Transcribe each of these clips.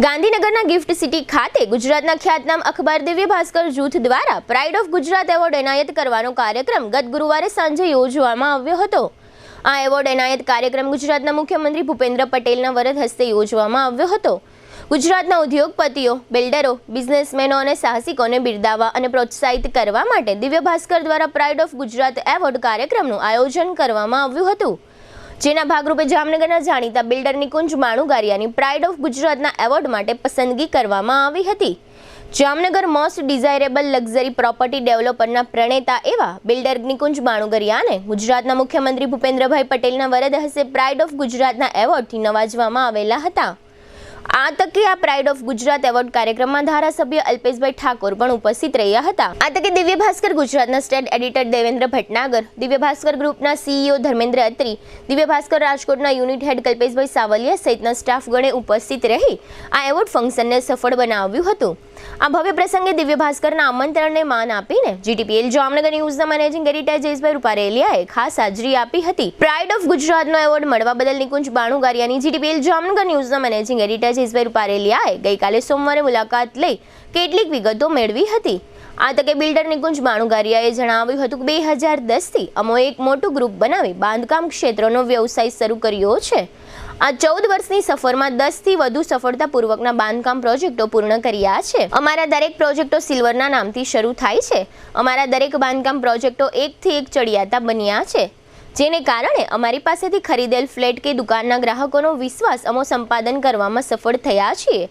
ગાંધીનગરના gift city ખાતે ગુજરાતના ખ્યાતનામ અખબાર દિવ્ય ભાસ્કર જૂથ દ્વારા પ્રાઇડ ઓફ ગુજરાત એવોર્ડ એનાયત કરવાનો કાર્યક્રમ ગત ગુરુવારે સાંજે યોજવામાં આવ્યો હતો। આ એવોર્ડ એનાયત કાર્યક્રમ ગુજરાતના મુખ્યમંત્રી ભૂપેન્દ્ર પટેલના વરદ હસ્તે યોજવામાં આવ્યો હતો। ગુજરાતના ઉદ્યોગપતિઓ, બિલ્ડરો, બિઝનેસમેનો અને સાહસિકોને બિરદાવવા અને પ્રોત્સાહિત કરવા માટે દિવ્ય ભાસ્કર દ્વારા પ્રાઇડ ઓફ ગુજરાત એવોર્ડ કાર્યક્રમનું આયોજન કરવામાં આવ્યું હતું, જેના ભાગરૂપે જામનગરના જાણીતા બિલ્ડર નિકુંજ માણુગારિયાની પ્રાઇડ ઓફ ગુજરાતના એવોર્ડ માટે પસંદગી કરવામાં આવી હતી। Jamnagar most desirable luxury property ડેવલપરના પ્રણેતા એવા બિલ્ડર નિકુંજ માણુગારિયાને ગુજરાતના મુખ્યમંત્રી ભૂપેન્દ્રભાઈ પટેલના વરદ હસ્તે પ્રાઇડ ઓફ ગુજરાતના એવોર્ડથી નવાજવામાં આવેલા હતા। આ તકે આ પ્રાઇડ ઓફ ગુજરાત એવોર્ડ કાર્યક્રમમાં ધારાસભ્ય અલ્પેશભાઈ ઠાકોર પણ ઉપસ્થિત રહ્યા હતા। આ તકે દિવ્ય ભાસ્કર ગુજરાતના સ્ટેટ એડિટર દેવેન્દ્ર ભટનાગર, દિવ્ય ભાસ્કર ગ્રુપના સીઈઓ ધર્મેન્દ્ર અત્રી, દિવ્ય ભાસ્કર રાજકોટના યુનિટ હેડ કલ્પેશભાઈ સાવલિયા સહિતના સ્ટાફગણે ઉપસ્થિત રહી આ એવોર્ડ ફંક્શનને સફળ બનાવ્યું હતું। આ ભવ્ય પ્રસંગે દિવ્ય ભાસ્કરના આમંત્રણને માન આપીને જીટીપીએલ જામનગર ન્યૂઝના મેનેજિંગ એડિટર જયેશભાઈ રૂપારેલિયાએ ખાસ હાજરી આપી હતી। પ્રાઇડ ઓફ ગુજરાતનો એવોર્ડ મળવા બદલ નિકુંજ માણુગારિયાની જીટીપીએલ જામનગર ન્યૂઝના મેનેજિંગ એડિટર જયેશભાઈ રૂપારેલિયાએ ગઈકાલે સોમવારે મુલાકાત લઈ કેટલીક વિગતો મેળવી હતી। આ તકે બિલ્ડર નિકુંજ માણુગારિયાએ જણાવ્યું હતું કે 2010થી અમો એક મોટું ગ્રુપ બનાવી બાંધકામ ક્ષેત્રનો વ્યવસાય શરૂ કર્યો છે। આ 14 વર્ષની સફરમાં 10થી વધુ સફળતાપૂર્વકના બાંધકામ પ્રોજેક્ટો પૂર્ણ કર્યા છે। અમારા દરેક પ્રોજેક્ટો સિલ્વરના નામથી શરૂ થાય છે। અમારા દરેક બાંધકામ પ્રોજેક્ટો એકથી એક ચડિયાતા બન્યા છે, જેને કારણે અમારી પાસેથી ખરીદેલ ફ્લેટ કે દુકાનના ગ્રાહકોનો વિશ્વાસ અમો સંપાદન કરવામાં સફળ થયા છીએ।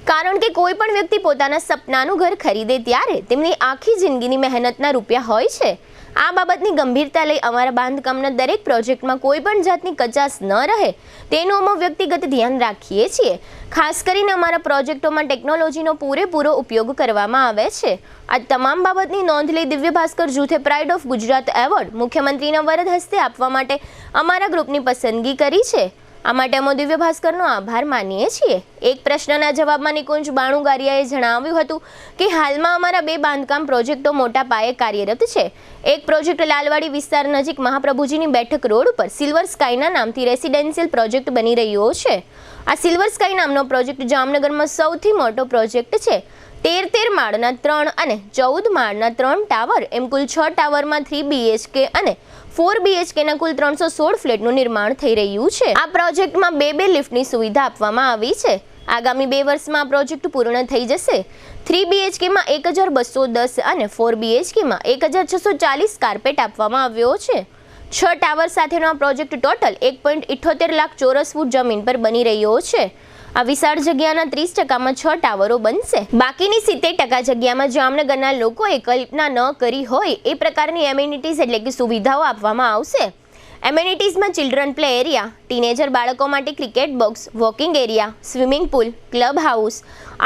કારણ કે કોઈ પણ વ્યક્તિ પોતાના સપનાનું ઘર ખરીદે ત્યારે તેમની આખી જિંદગીની મહેનતના રૂપિયા હોય છે। આ બાબતની ગંભીરતા લઈ અમારા બાંધકામના દરેક પ્રોજેક્ટમાં કોઈ પણ જાતની કચાશ ન રહે તેનું અમે વ્યક્તિગત ધ્યાન રાખીએ છીએ। ખાસ કરીને અમારા પ્રોજેક્ટોમાં ટેકનોલોજીનો પૂરેપૂરો ઉપયોગ કરવામાં આવે છે। આ તમામ બાબતની નોંધ લઈ દિવ્ય ભાસ્કર જૂથે પ્રાઇડ ઓફ ગુજરાત એવોર્ડ મુખ્યમંત્રીના વરદ હસ્તે આપવા માટે અમારા ગ્રુપની પસંદગી કરી છે। આ માટે અમે દિવ્ય ભાસ્કરનો આભાર માનીએ છીએ। એક પ્રશ્નના જવાબમાં નિકુંજ માણુગારિયાએ જણાવ્યું હતું કે હાલમાં અમારા 2 બાંધકામ પ્રોજેક્ટો મોટા પાયે કાર્યરત છે। એક પ્રોજેક્ટ લાલવાડી વિસ્તાર નજીક મહાપ્રભુજીની બેઠક રોડ ઉપર સિલ્વર સ્કાયના નામથી રેસિડેન્શિયલ પ્રોજેક્ટ બની રહ્યો છે। આ સિલ્વર સ્કાય નામનો પ્રોજેક્ટ જામનગરમાં સૌથી મોટો પ્રોજેક્ટ છે। 13 માળના 3 અને 14 માળના 3 ટાવર એમ કુલ 6 ટાવરમાં 3 BHK અને 4 BHKના કુલ 316 ફ્લેટનું નિર્માણ થઈ રહ્યું છે। આ પ્રોજેક્ટમાં 2 લિફ્ટની સુવિધા આપવામાં આવી છે। આગામી 2 વર્ષમાં આ પ્રોજેક્ટ પૂર્ણ થઈ જશે। 3 BHKમાં 1210 અને 4 BHKમાં 1640 કાર્પેટ આપવામાં આવ્યો છે। 6 ટાવર સાથેનો આ પ્રોજેક્ટ ટોટલ 1.78 લાખ ચોરસ ફૂટ જમીન પર બની રહ્યો છે। આ વિશાળ જગ્યાના 30%માં 6 ટાવરો બનશે। બાકીની 70% જગ્યામાં જામનગરના લોકોએ કલ્પના ન કરી હોય એ પ્રકારની એમિનિટીઝ એટલે કે સુવિધાઓ આપવામાં આવશે। એમિનિટીઝમાં ચિલ્ડ્રન પ્લે એરિયા, ટીનેજર બાળકો માટે cricket box, walking area, swimming pool, club house,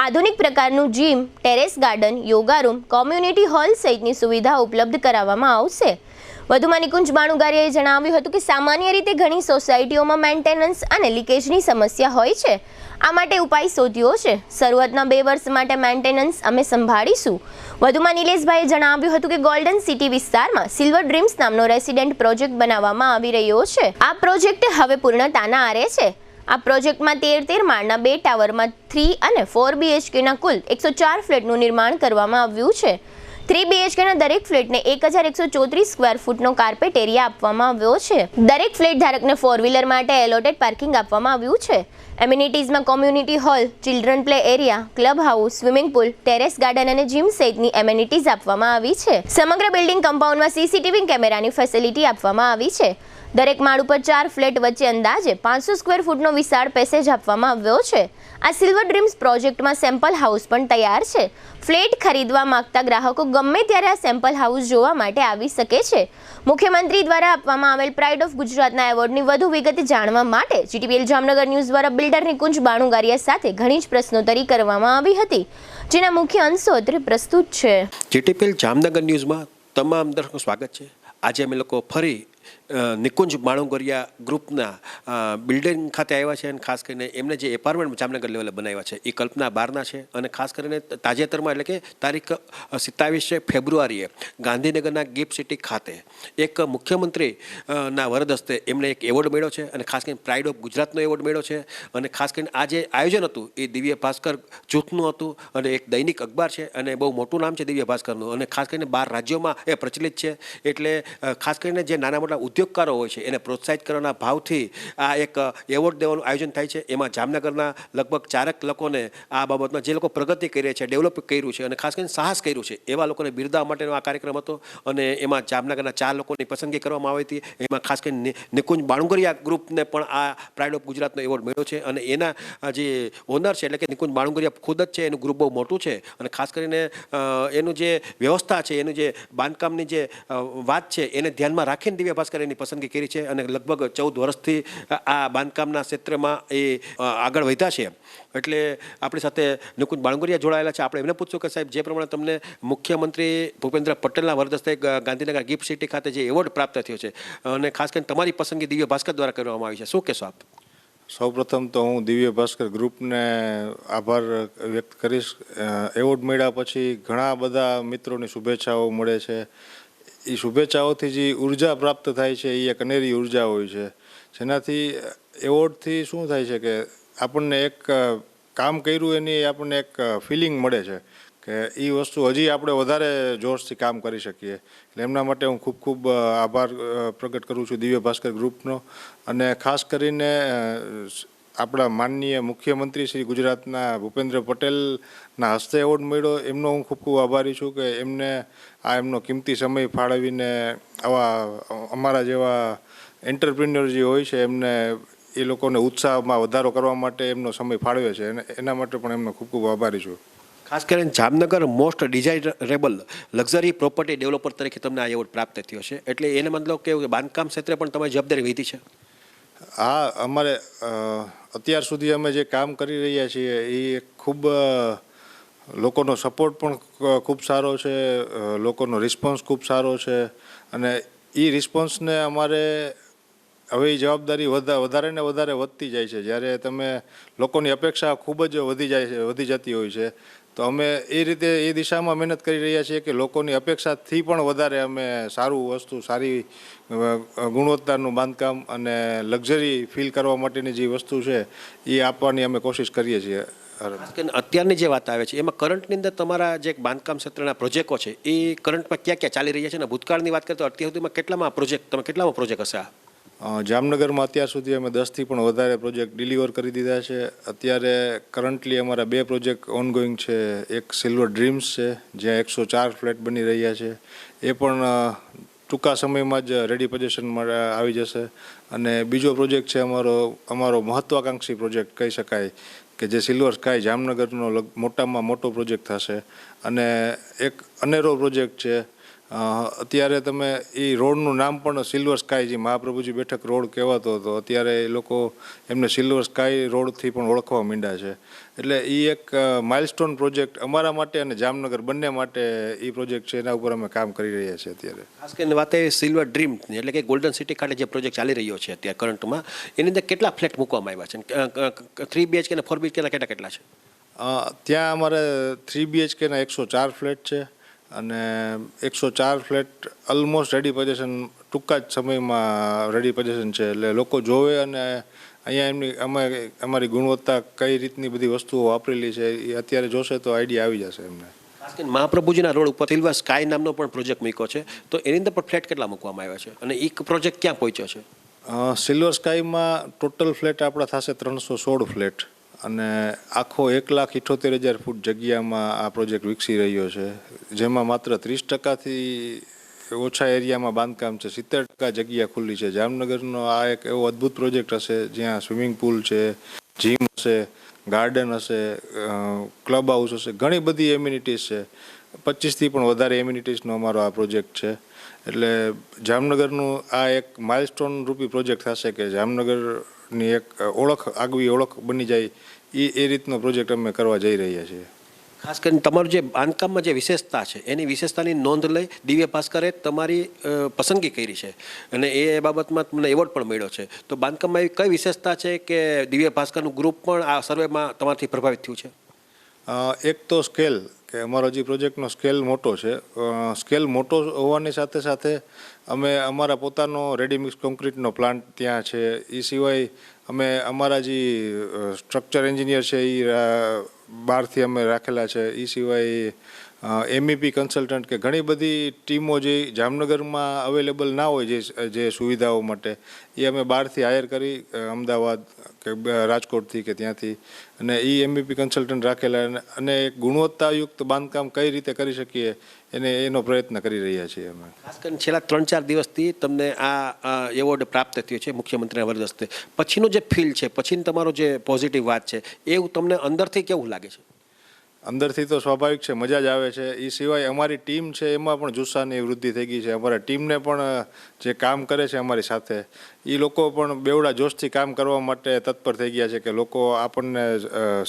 આધુનિક પ્રકારનું gym, terrace garden, yoga room, community hall સહિતની સુવિધા ઉપલબ્ધ કરાવવામાં આવશે। વધુમાં નિકુંજ માણુગારિયાએ જણાવ્યું હતું કે સામાન્ય રીતે ઘણી સોસાયટીઓમાં મેન્ટેનન્સ અને લીકેજની સમસ્યા હોય છે। આ માટે ઉપાય શોધ્યો છે। શરૂઆતના 2 વર્ષ માટે મેન્ટેનન્સ અમે સંભાળીશું। વધુમાં નિલેશભાઈએ જણાવ્યું હતું કે ગોલ્ડન સિટી વિસ્તારમાં સિલ્વર ડ્રીમ્સ નામનો રેસિડેન્ટ પ્રોજેક્ટ બનાવવામાં આવી રહ્યો છે। આ પ્રોજેક્ટ હવે પૂર્ણતાના આરે છે। આ પ્રોજેક્ટમાં 13 માળના 2 ટાવરમાં 3 અને 4 BHKના કુલ 104 ફ્લેટનું નિર્માણ કરવામાં આવ્યું છે। 3 BHKના દરેક ફ્લેટને 1134 સ્ક્વેર ફૂટનો કાર્પેટ એરિયા આપવામાં આવ્યો છે। દરેક ફ્લેટ ધારકને 4 વ્હીલર માટે એલોટેડ પાર્કિંગ આપવામાં આવ્યું છે। એમિનિટીઝમાં community hall, children play area, club house, swimming pool, terrace garden અને જીમ સહિતની એમિનિટીઝ આપવામાં આવી છે। સમગ્ર બિલ્ડિંગ કમ્પાઉન્ડમાં CCTV કેમેરાની ફેસિલિટી આપવામાં આવી છે। દરેક માળ ઉપર 4 ફ્લેટ વચ્ચે અંદાજે 500 સ્ક્વેર ફૂટનો વિશાળ પેસેજ આપવામાં આવ્યો છે। આ સિલ્વર ડ્રીમ્સ પ્રોજેક્ટમાં સેમ્પલ હાઉસ પણ તૈયાર છે। ફ્લેટ ખરીદવા માંગતા ગ્રાહકો ગમે ત્યારે આ સેમ્પલ હાઉસ જોવા માટે આવી શકે છે। મુખ્યમંત્રી દ્વારા આપવામાં આવેલ પ્રાઇડ ઓફ ગુજરાતના એવોર્ડની વધુ વિગત જાણવા માટે જીટીપીએલ જામનગર ન્યૂઝ દ્વારા બિલ્ડર નિકુંજ માણુગારિયા સાથે ઘણી જ પ્રશ્નોત્તરી કરવામાં આવી હતી, જેના મુખ્ય અંશો અત્રે પ્રસ્તુત છે। જીટીપીએલ જામનગર ન્યૂઝમાં તમામ દર્શકોનું સ્વાગત છે। આજે અમે લોકો ફરી નિકુંજ બાણુંગરિયા ગ્રુપના બિલ્ડિંગ ખાતે આવ્યા છે અને ખાસ કરીને એમને જે એપાર્ટમેન્ટ જામનગર લેવલે બનાવ્યા છે એ કલ્પના બહારના છે. અને ખાસ કરીને તાજેતરમાં એટલે કે તારીખ 27 ફેબ્રુઆરીએ ગાંધીનગરના ગિફ્ટ સિટી ખાતે એક મુખ્યમંત્રી ના વરદ હસ્તે એમને એક એવોર્ડ મળ્યો છે અને ખાસ કરીને પ્રાઇડ ઓફ ગુજરાતનો એવોર્ડ મળ્યો છે. અને ખાસ કરીને આ જે આયોજન હતું એ દિવ્ય ભાસ્કર જૂથનું હતું અને એક દૈનિક અખબાર છે અને બહુ મોટું નામ છે દિવ્ય ભાસ્કરનું અને ખાસ કરીને 12 રાજ્યોમાં એ પ્રચલિત છે. એટલે ખાસ કરીને જે નાના મોટા ઉદ્યોગકારો હોય છે એને પ્રોત્સાહિત કરવાના ભાવથી આ એક એવોર્ડ દેવાનું આયોજન થાય છે. એમાં જામનગરના લગભગ 4 લોકોને આ બાબતમાં જે લોકો પ્રગતિ કરી છે, ડેવલપ કર્યું છે અને ખાસ કરીને સાહસ કર્યું છે એવા લોકોને બિરદાવવા માટેનો આ કાર્યક્રમ હતો. અને એમાં જામનગરના 4 લોકોની પસંદગી કરવામાં આવી હતી. એમાં ખાસ કરીને નિકુંજ બાણુંગરિયા ગ્રુપને પણ આ પ્રાઇડ ઓફ ગુજરાતનો એવોર્ડ મળ્યો છે. અને એના જે ઓનર છે એટલે કે નિકુંજ બાણુંગરિયા ખુદ જ છે, એનું ગ્રુપ બહુ મોટું છે અને ખાસ કરીને એનું જે વ્યવસ્થા છે, એનું જે બાંધકામની જે વાત છે એને ધ્યાનમાં રાખીને દિવ્ય ભાસ્કર એની પસંદગી કરી છે. અને લગભગ 14 વર્ષથી આ બાંધકામના ક્ષેત્રમાં એ આગળ વધ્યા છે. એટલે આપણી સાથે નિકુંજ બાણુંગરિયા જોડાયેલા છે. આપણે એમને પૂછશું કે સાહેબ, જે પ્રમાણે તમને મુખ્યમંત્રી ભૂપેન્દ્ર પટેલના વરદ હસ્તે ગાંધીનગર ગિફ્ટ સિટી ખાતે જે એવોર્ડ પ્રાપ્ત થયો છે અને ખાસ કરીને તમારી પસંદગી દિવ્ય ભાસ્કર દ્વારા કરવામાં આવી છે, શું કહેશો આપ? સૌપ્રથમ તો હું દિવ્ય ભાસ્કર ગ્રુપને આભાર વ્યક્ત કરીશ. એવોર્ડ મળ્યા પછી ઘણા બધા મિત્રોની શુભેચ્છાઓ મળે છે. એ શુભેચ્છાઓથી જે ઉર્જા પ્રાપ્ત થાય છે એ એક અનેરી ઉર્જા હોય છે, જેનાથી એવોર્ડથી શું થાય છે કે આપણને એક કામ કર્યું એની આપણને એક ફિલિંગ મળે છે કે એ વસ્તુ હજી આપણે વધારે જોશથી કામ કરી શકીએ. એટલે એમના માટે હું ખૂબ ખૂબ આભાર પ્રગટ કરું છું દિવ્ય ભાસ્કર ગ્રુપનો. અને ખાસ કરીને આપણા માનનીય મુખ્યમંત્રી શ્રી ગુજરાતના ભૂપેન્દ્ર પટેલના હસ્તે એવોર્ડ મળ્યો, એમનો હું ખૂબ ખૂબ આભારી છું કે એમને એમનો કિંમતી સમય ફાળવીને આવા અમારા જેવા એન્ટરપ્રિન્યોર જે હોય છે એમને એ લોકોને ઉત્સાહમાં વધારો કરવા માટે એમનો સમય ફાળવે છે અને એના માટે પણ એમનો ખૂબ ખૂબ આભારી છું. ખાસ કરીને Jamnagar most desirable luxury property developer તરીકે તમને આ એવોર્ડ પ્રાપ્ત થયો છે. એટલે એને મતલબ કે બાંધકામ ક્ષેત્રે પણ તમારી જવાબદારી વધી છે. હા, અમારે અત્યાર સુધી અમે જે કામ કરી રહ્યા છીએ એ ખૂબ લોકોનો સપોર્ટ પણ ખૂબ સારો છે, લોકોનો રિસ્પોન્સ ખૂબ સારો છે. અને એ રિસ્પોન્સને અમારે હવે એ જવાબદારી વધારે ને વધારે વધતી જાય છે. જ્યારે તમે લોકોની અપેક્ષા ખૂબ જ વધી જતી હોય છે, તો અમે એ રીતે એ દિશામાં મહેનત કરી રહ્યા છીએ કે લોકોની અપેક્ષાથી પણ વધારે અમે સારું વસ્તુ, સારી ગુણવત્તાનું બાંધકામ અને લક્ઝરી ફીલ કરવા માટેની જે વસ્તુ છે એ આપવાની અમે કોશિશ કરીએ છીએ. અત્યારની જે વાત આવે છે એમાં કરંટની અંદર તમારા જે બાંધકામ ક્ષેત્રના પ્રોજેક્ટો છે એ કરંટમાં ક્યાં ક્યાં ચાલી રહ્યા છે અને ભૂતકાળની વાત કરીએ તો અત્યાર સુધીમાં કેટલામાં પ્રોજેક્ટ હશે? જામનગરમાં અત્યાર સુધી અમે 10થી પણ વધારે પ્રોજેક્ટ ડિલિવર કરી દીધા છે. અત્યારે કરન્ટલી અમારા 2 પ્રોજેક્ટ ઓનગોઈંગ છે. એક સિલ્વર ડ્રીમ્સ છે જ્યાં 104 ફ્લેટ બની રહ્યા છે, એ પણ ટૂંકા સમયમાં જ રેડી પોઝિશનમાં આવી જશે. અને બીજો પ્રોજેક્ટ છે અમારો મહત્વાકાંક્ષી પ્રોજેક્ટ કહી શકાય કે જે સિલ્વર સ્કાય જામનગરનો મોટામાં મોટો પ્રોજેક્ટ થશે. અને એક અનેરો પ્રોજેક્ટ છે, અત્યારે તમે એ રોડનું નામ પણ સિલ્વર સ્કાય, જે મહાપ્રભુજી બેઠક રોડ કહેવાતો હતો, અત્યારે એ લોકો એમને સિલ્વર સ્કાય રોડથી પણ ઓળખવા માંડ્યા છે. એટલે એ એક માઇલસ્ટોન પ્રોજેક્ટ અમારા માટે અને જામનગર બંને માટે એ પ્રોજેક્ટ છે, એના ઉપર અમે કામ કરી રહ્યા છીએ અત્યારે. ખાસ કરીને વાત એ સિલ્વર ડ્રીમ એટલે કે ગોલ્ડન સિટી ખાતે જે પ્રોજેક્ટ ચાલી રહ્યો છે અત્યારે કરંટમાં, એની અંદર કેટલા ફ્લેટ મૂકવામાં આવ્યા છે? 3 BHK અને 4 BHK કેટલા છે? ત્યાં અમારે 3 BHKના 104 ફ્લેટ છે અને 104 ફ્લેટ ઓલમોસ્ટ રેડી પોઝિશન, ટૂંકા જ સમયમાં રેડી પોઝિશન છે. એટલે લોકો જોવે અને અહીંયા અમારી ગુણવત્તા કઈ રીતની બધી વસ્તુઓ વાપરેલી છે એ અત્યારે જોશે તો આઈડિયા આવી જશે એમને. ખાસ કરીને મહાપ્રભુજીના રોડ ઉપર સિલ્વર સ્કાય નામનો પણ પ્રોજેક્ટ મૂક્યો છે, તો એની અંદર પણ ફ્લેટ કેટલા મૂકવામાં આવ્યા છે અને એ પ્રોજેક્ટ ક્યાં પહોંચ્યો છે? સિલ્વર સ્કાયમાં ટોટલ ફ્લેટ આપણા થશે 316 ફ્લેટ અને આખો 1,78,000 ફૂટ જગ્યામાં આ પ્રોજેક્ટ વિકસી રહ્યો છે, જેમાં માત્ર 30%થી ઓછા એરિયામાં બાંધકામ છે, 70% જગ્યા ખુલ્લી છે. જામનગરનો આ એક એવો અદ્ભુત પ્રોજેક્ટ હશે જ્યાં સ્વિમિંગ પુલ છે, જીમ હશે, ગાર્ડન હશે, ક્લબ હાઉસ હશે, ઘણી બધી એમ્યુનિટીઝ છે. 25થી પણ વધારે એમ્યુનિટીઝનો અમારો આ પ્રોજેક્ટ છે. એટલે જામનગરનું આ એક માઇલસ્ટોન રૂપી પ્રોજેક્ટ થશે કે જામનગરની એક આગવી ઓળખ બની જાય એ રીતનો પ્રોજેક્ટ અમે કરવા જઈ રહ્યા છીએ. ખાસ કરીને તમારું જે બાંધકામમાં જે વિશેષતા છે એની વિશેષતાની નોંધ લઈ દિવ્ય ભાસ્કરે તમારી પસંદગી કરી છે અને એ બાબતમાં તમને એવોર્ડ પણ મળ્યો છે. તો બાંધકામમાં એવી કઈ વિશેષતા છે કે દિવ્ય ભાસ્કરનું ગ્રુપ પણ આ સર્વેમાં તમારાથી પ્રભાવિત થયું છે? એક તો સ્કેલ, કે અમારો જે પ્રોજેક્ટનો સ્કેલ મોટો છે. સ્કેલ મોટો હોવાની સાથે સાથે અમે અમારા પોતાનો રેડીમિક્સ કોન્ક્રીટનો પ્લાન્ટ ત્યાં છે. એ સિવાય અમે અમારા જે સ્ટ્રક્ચર એન્જિનિયર છે એ બહારથી અમે રાખેલા છે. એ સિવાય MEP કન્સલ્ટન્ટ કે ઘણી બધી ટીમો જે જામનગરમાં અવેલેબલ ના હોય જે સુવિધાઓ માટે, એ અમે બહારથી હાયર કરી અમદાવાદ કે રાજકોટથી કે ત્યાંથી, અને એ MEP કન્સલ્ટન્ટ રાખેલા અને એક ગુણવત્તાયુક્ત બાંધકામ કઈ રીતે કરી શકીએ એનો પ્રયત્ન કરી રહ્યા છીએ અમે. ખાસ કરીને છેલ્લા 3-4 દિવસથી તમને આ એવોર્ડ પ્રાપ્ત થયો છે મુખ્યમંત્રીના વરદ હસ્તે. પછીનો જે ફીલ છે, પછીનો તમારો જે પોઝિટિવ વાત છે, એવું તમને અંદરથી કેવું લાગે છે? અંદરથી તો સ્વાભાવિક છે, મજા જ આવે છે. એ સિવાય અમારી ટીમ છે એમાં પણ જુસ્સાની વૃદ્ધિ થઈ ગઈ છે. અમારા ટીમને પણ જે કામ કરે છે અમારી સાથે, એ લોકો પણ બેવડા જોશથી કામ કરવા માટે તત્પર થઈ ગયા છે કે લોકો આપણને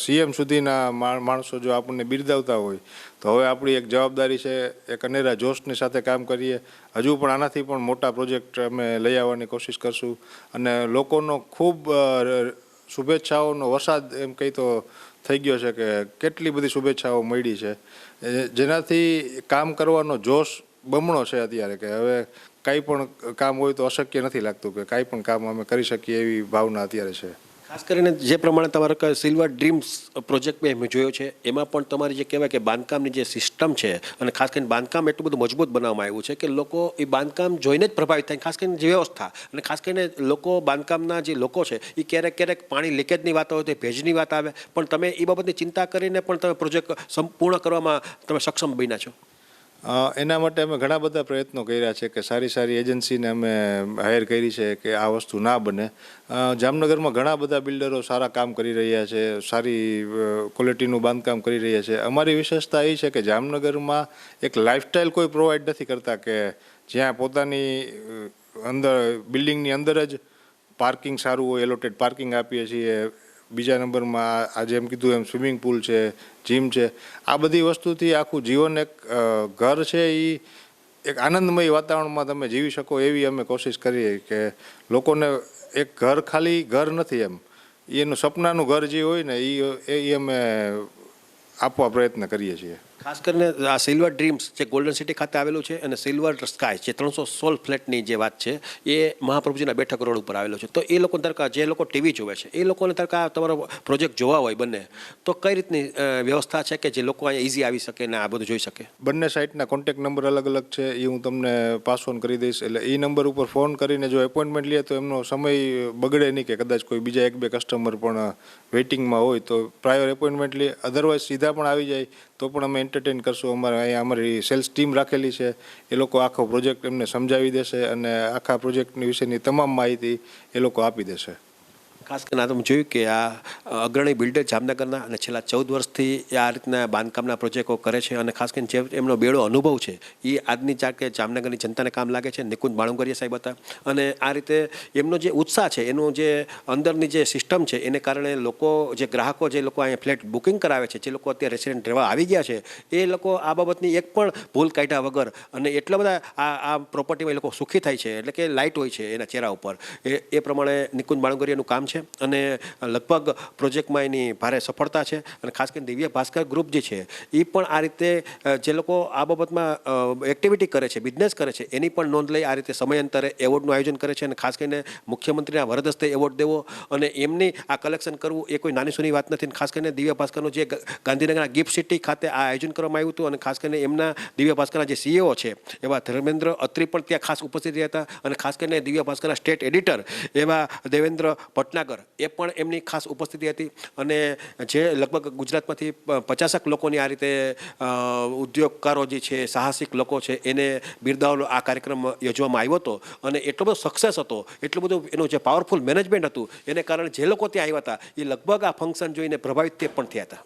CM સુધીના માણસો જો આપણને બિરદાવતા હોય તો હવે આપણી એક જવાબદારી છે, એક અનેરા જોશની સાથે કામ કરીએ. હજુ પણ આનાથી પણ મોટા પ્રોજેક્ટ અમે લઈ આવવાની કોશિશ કરશું અને લોકોનો ખૂબ શુભેચ્છાઓનો વરસાદ એમ કહી તો થઈ ગયો છે કે કેટલી બધી શુભેચ્છાઓ મળી છે, જેનાથી કામ કરવાનો જોશ બમણો છે અત્યારે. કે હવે કાંઈ પણ કામ હોય તો અશક્ય નથી લાગતું, કે કાંઈ પણ કામ અમે કરી શકીએ એવી ભાવના અત્યારે છે. ખાસ કરીને જે પ્રમાણે તમારા સિલ્વર ડ્રીમ્સ પ્રોજેક્ટ મેં જોયો છે, એમાં પણ તમારી જે કહેવાય કે બાંધકામની જે સિસ્ટમ છે, અને ખાસ કરીને બાંધકામ એટલું બધું મજબૂત બનાવવામાં આવ્યું છે કે લોકો એ બાંધકામ જોઈને જ પ્રભાવિત થાય. ખાસ કરીને જે વ્યવસ્થા, અને ખાસ કરીને લોકો બાંધકામના જે લોકો છે એ ક્યારેક પાણી લીકેજની વાત હોય તો ભેજની વાત આવે, પણ તમે એ બાબતની ચિંતા કરીને પણ તમે પ્રોજેક્ટ સંપૂર્ણ કરવામાં તમે સક્ષમ બન્યા છો. એના માટે અમે ઘણા બધા પ્રયત્નો કર્યા છે કે સારી એજન્સીને અમે હાયર કરી છે કે આ વસ્તુ ના બને. જામનગરમાં ઘણા બધા બિલ્ડરો સારા કામ કરી રહ્યા છે, સારી ક્વોલિટીનું બાંધકામ કરી રહ્યા છે. અમારી વિશેષતા એ છે કે જામનગરમાં એક લાઇફસ્ટાઇલ કોઈ પ્રોવાઈડ નથી કરતા કે જ્યાં પોતાની અંદર બિલ્ડિંગની અંદર જ પાર્કિંગ સારું હોય, એલોટેડ પાર્કિંગ આપીએ છીએ. બીજા નંબરમાં આજે એમ કીધું એમ સ્વિમિંગ પુલ છે, જીમ છે. આ બધી વસ્તુથી આખું જીવન એક ઘર છે એ એક આનંદમય વાતાવરણમાં તમે જીવી શકો એવી અમે કોશિશ કરીએ કે લોકોને એક ઘર ખાલી ઘર નથી, એનું સપનાનું ઘર જે હોય ને એ અમે આપવા પ્રયત્ન કરીએ છીએ. ખાસ કરીને આ સિલ્વર ડ્રીમ્સ જે ગોલ્ડન સિટી ખાતે આવેલું છે અને સિલ્વર સ્કાય જે 316 ફ્લેટની જે વાત છે એ મહાપ્રભુજીના બેઠક રોડ ઉપર આવેલો છે. તો એ લોકો તરકા જે લોકો ટીવી જોવે છે એ લોકોને તરકા તમારો પ્રોજેક્ટ જોવા હોય બંને, તો કઈ રીતની વ્યવસ્થા છે કે જે લોકો અહીંયા ઇઝી આવી શકે ને આ બધું જોઈ શકે? બંને સાઇટના કોન્ટેક્ટ નંબર અલગ અલગ છે, એ હું તમને પાસ ઓન કરી દઈશ. એટલે એ નંબર ઉપર ફોન કરીને જો એપોઇન્ટમેન્ટ લે તો એમનો સમય બગડે નહીં, કે કદાચ કોઈ બીજા 1-2 કસ્ટમર પણ વેઇટિંગમાં હોય તો પ્રાયોર એપોઇન્ટમેન્ટ લે. અધરવાઇઝ સીધા પણ આવી જાય તો પણ અમે એન્ટરટેન કરશું. અહીંયા અમારી સેલ્સ ટીમ રાખેલી છે, એ લોકો આખો પ્રોજેક્ટ એમને સમજાવી દેશે અને આખા પ્રોજેક્ટની વિશેની તમામ માહિતી એ લોકો આપી દેશે. ખાસ કરીને આ તમે જોયું કે આ અગ્રણી બિલ્ડર જામનગરના અને છેલ્લા 14 વર્ષથી આ રીતના બાંધકામના પ્રોજેક્ટો કરે છે અને ખાસ કરીને જે એમનો બેડો અનુભવ છે એ આજની કે જામનગરની જનતાને કામ લાગે છે. નિકુંજ બાળુંગરિયા સાહેબ હતા અને આ રીતે એમનો જે ઉત્સાહ છે, એનું જે અંદરની જે સિસ્ટમ છે એને કારણે લોકો જે ગ્રાહકો જે લોકો અહીંયા ફ્લેટ બુકિંગ કરાવે છે, જે લોકો અત્યારે રેસિડેન્ટ રહેવા આવી ગયા છે, એ લોકો આ બાબતની એક પણ ભૂલ કાઢ્યા વગર અને એટલા બધા આ પ્રોપર્ટીમાં એ લોકો સુખી થાય છે, એટલે કે લાઇટ હોય છે એના ચહેરા ઉપર. એ પ્રમાણે નિકુંજ બાળુંગરિયાનું કામ છે અને લગભગ પ્રોજેક્ટમાં એની ભારે સફળતા છે. અને ખાસ કરીને દિવ્ય ભાસ્કર ગ્રુપ જે છે એ પણ આ રીતે જે લોકો આ બાબતમાં એક્ટિવિટી કરે છે, બિઝનેસ કરે છે, એની પણ નોંધ લઈ આ રીતે સમયાંતરે એવોર્ડનું આયોજન કરે છે. અને ખાસ કરીને મુખ્યમંત્રીના વરદ હસ્તે એવોર્ડ દેવો અને એમની આ કલેક્શન કરવું એ કોઈ નાની સૂની વાત નથી. ખાસ કરીને દિવ્ય ભાસ્કરનું જે ગાંધીનગરના ગિફ્ટ સિટી ખાતે આ આયોજન કરવામાં આવ્યું હતું અને ખાસ કરીને એમના દિવ્ય ભાસ્કરના જે CEO છે એવા ધર્મેન્દ્ર અત્રી પણ ત્યાં ખાસ ઉપસ્થિત રહ્યા હતા. અને ખાસ કરીને દિવ્ય ભાસ્કરના સ્ટેટ એડિટર એવા દેવેન્દ્ર ભટનાગર એ પણ એમની ખાસ ઉપસ્થિતિ હતી. અને જે લગભગ ગુજરાતમાંથી 50 લોકોની આ રીતે ઉદ્યોગકારો જે છે, સાહસિક લોકો છે, એને બિરદાવવાનો આ કાર્યક્રમ યોજવામાં આવ્યો હતો. અને એટલો બધો સક્સેસ હતો, એટલું બધું એનું જે પાવરફુલ મેનેજમેન્ટ હતું, એને કારણે જે લોકો ત્યાં આવ્યા હતા એ લગભગ આ ફંક્શન જોઈને પ્રભાવિત તે પણ થયા હતા.